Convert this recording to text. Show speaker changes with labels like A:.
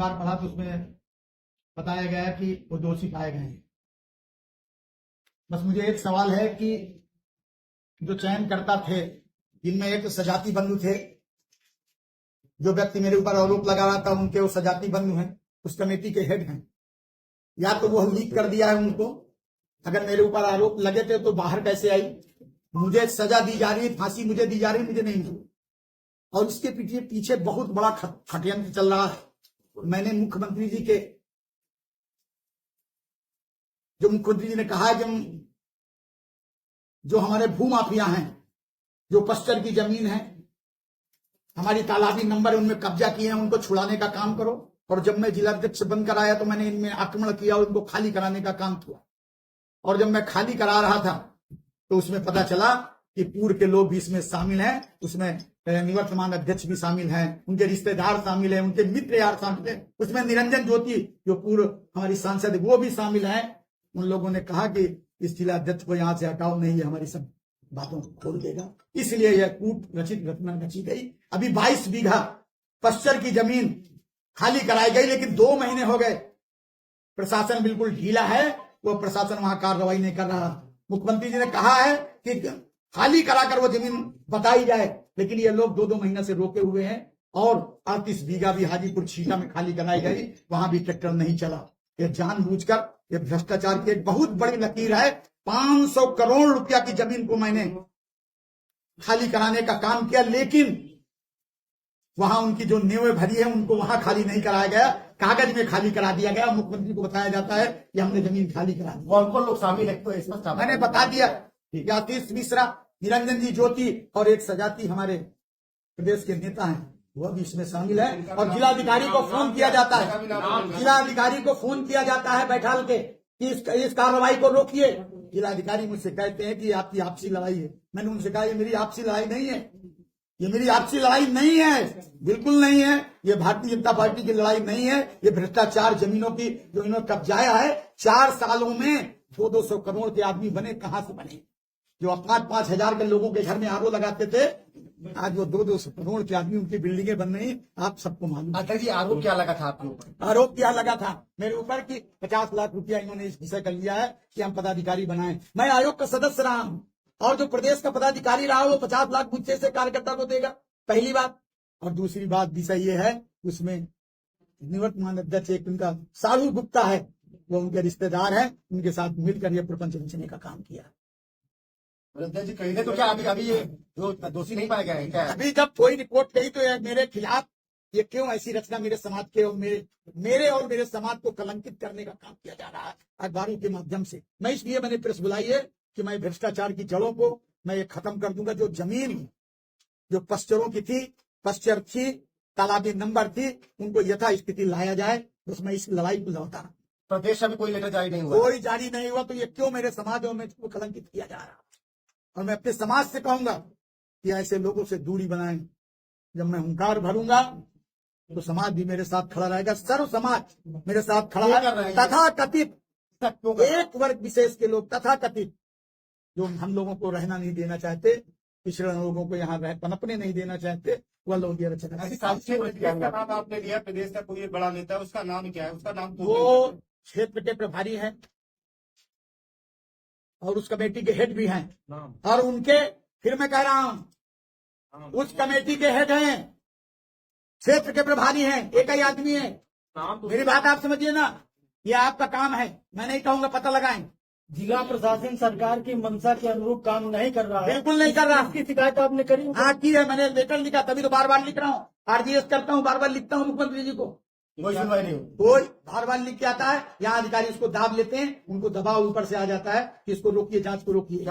A: अखबार पढ़ा तो उसमें बताया गया कि वो दोषी पाए गए हैं। बस मुझे एक सवाल है कि जो चयनकर्ता थे, जिनमें एक सजाती बंधु थे, जो व्यक्ति मेरे ऊपर आरोप लगा रहा था उनके वो सजाती बंधु हैं, उस कमेटी के हेड हैं, या तो वो लीक कर दिया है उनको। अगर मेरे ऊपर आरोप लगे थे तो बाहर कैसे आई? मुझे सजा दी जा रही है, फांसी मुझे दी जा रही है, मुझे नहीं मिली। और इसके पीछे बहुत बड़ा षड्यंत्र चल रहा है। मैंने मुख्यमंत्री जी के, जो मुख्यमंत्री जी ने कहा है कि जो हमारे भूमाफिया हैं, जो पश्चर की जमीन है, हमारी तालाबी नंबर उनमें कब्जा किए हैं, उनको छुड़ाने का काम करो। और जब मैं जिलाध्यक्ष बनकर आया तो मैंने इनमें आक्रमण किया और इनको खाली कराने का काम किया। और जब मैं खाली करा रहा था तो उसमें पता चला कि पूर्व के लोग भी इसमें शामिल हैं, उसमें निवर्तमान अध्यक्ष भी शामिल हैं, उनके रिश्तेदार शामिल हैं, उनके मित्र यार शामिल हैं, उसमें निरंजन ज्योति जो पूर्व हमारी सांसद वो भी शामिल हैं। उन लोगों ने कहा कि इस जिला अध्यक्ष को यहाँ से हटाओ, नहीं ये हमारी सब बातों को खोल देगा। इसलिए यह कूट रचित घटना रची गई। अभी 22 बीघा पश्चर की जमीन खाली कराई गई, लेकिन 2 महीने हो गए, प्रशासन बिल्कुल ढीला है, वो प्रशासन वहां कार्रवाई नहीं कर रहा। मुख्यमंत्री जी ने कहा है कि खाली कराकर वो जमीन बताई जाए, लेकिन ये लोग 2-2 महीने से रोके हुए हैं। और 38 बीघा भी हाजीपुर छीटा में खाली कराई गई, वहां भी ट्रैक्टर नहीं चला। ये जानबूझकर, ये भ्रष्टाचार की एक बहुत बड़ी लकीर है। 500 करोड़ रुपया की जमीन को मैंने खाली कराने का काम किया, लेकिन वहां उनकी जो नींवें भरी है उनको वहां खाली नहीं कराया गया, कागज में खाली करा दिया गया। मुख्यमंत्री को बताया जाता है कि हमने जमीन खाली करा दी।
B: कौन-कौन लोग शामिल है तो इसमें
A: मैंने बता दिया, आतिश मिश्रा, निरंजन जी ज्योति और एक सजाती हमारे प्रदेश के नेता हैं, वह भी इसमें शामिल है। और जिलाधिकारी को फोन किया जाता है, जिलाधिकारी को फोन किया जाता है बैठाल के कि इस कार्रवाई को रोकिए। जिलाधिकारी मुझसे कहते हैं कि आपकी आपसी लड़ाई है। मैंने उनसे कहा ये मेरी आपसी लड़ाई नहीं है, ये मेरी आपसी लड़ाई नहीं है, बिल्कुल नहीं है। ये भारतीय जनता पार्टी की लड़ाई नहीं है। ये भ्रष्टाचार जमीनों की जो इन्होंने कब्जाया है, 4 सालों में 200 करोड़ के आदमी बने, कहां से बने? जो 5-5 हजार के लोगों के घर में आरओ लगाते थे, आज वो 200 करोड़ के आदमी, उनकी बिल्डिंगें बन रही, आप सबको मालूम।
B: अच्छा जी, आरोप क्या लगा था आपके ऊपर?
A: आरोप क्या लगा था मेरे ऊपर कि 50 लाख रुपया इन्होंने इस विषय कर लिया है कि हम पदाधिकारी बनाएं। मैं आयोग का सदस्य रहा हूं, और जो प्रदेश का पदाधिकारी रहा वो 50 लाख मुझसे से कार्यकर्ता को देगा, पहली बात। और दूसरी बात विषय ये है, उसमें निवर्तमान अध्यक्ष एक उनका सारू गुप्ता है, वो उनके रिश्तेदार है, उनके साथ मिलकर ये प्रपंच रचने का काम किया।
B: अध्यक्ष जी कही तो क्या अभी ये जो दोषी नहीं पाया गया है क्या?
A: अभी जब कोई रिपोर्ट कही तो मेरे खिलाफ ये क्यों ऐसी रचना मेरे समाज के और मेरे और मेरे समाज को कलंकित करने का काम किया जा रहा है अखबारों के माध्यम से। मैं इसलिए मैंने प्रेस बुलाई है कि मैं भ्रष्टाचार की जड़ों को मैं ये खत्म कर दूंगा। जो जमीन जो पश्चरों की थी, पश्चर थी, तालाबी नंबर थी, उनको यथा स्थिति लाया जाए। उसमें इस लड़ाई को लौटा।
B: प्रदेश से भी कोई लेटर जारी नहीं हुआ?
A: कोई जारी नहीं हुआ, तो ये क्यों मेरे समाज और में इसको कलंकित किया जा रहा है? और मैं अपने समाज से कहूंगा कि ऐसे लोगों से दूरी बनाएं। जब मैं हुंकार भरूंगा तो समाज भी मेरे साथ खड़ा रहेगा, सर्व समाज मेरे साथ खड़ा है। तथा कथित एक वर्ग विशेष के लोग, तथा कथित जो हम लोगों को रहना नहीं देना चाहते, पिछड़े लोगों को यहाँ पनपने नहीं देना चाहते, वह लोग ये रचना।
B: आपने लिया प्रदेश का कोई बड़ा नेता, उसका नाम क्या है? उसका नाम
A: वो क्षेत्र के प्रभारी हैं और उस कमेटी के हेड भी हैं। और उनके, फिर मैं कह रहा हूं, उस कमेटी के हेड हैं, क्षेत्र के प्रभारी हैं, एक ही आदमी है। मेरी बात आप समझिए ना, ये आपका काम है, मैं नहीं कहूंगा पता लगाएं।
C: जिला प्रशासन सरकार की मंशा के अनुरूप काम नहीं कर रहा है।
A: बिल्कुल नहीं कर रहा।
C: इसकी शिकायत आपने करी?
A: हाँ की है, मैंने लेटर लिखा, तभी तो बार बार लिख रहा हूँ। आरजीएस करता हूँ, बार बार लिखता हूँ मुख्यमंत्री जी को।
B: कोई सुनवाई नहीं?
A: कोई बार बार लिख के आता है, यहाँ अधिकारी उसको दाब लेते हैं, उनको दबाव ऊपर से आ जाता है कि इसको रोकिए, जांच को रोकिए।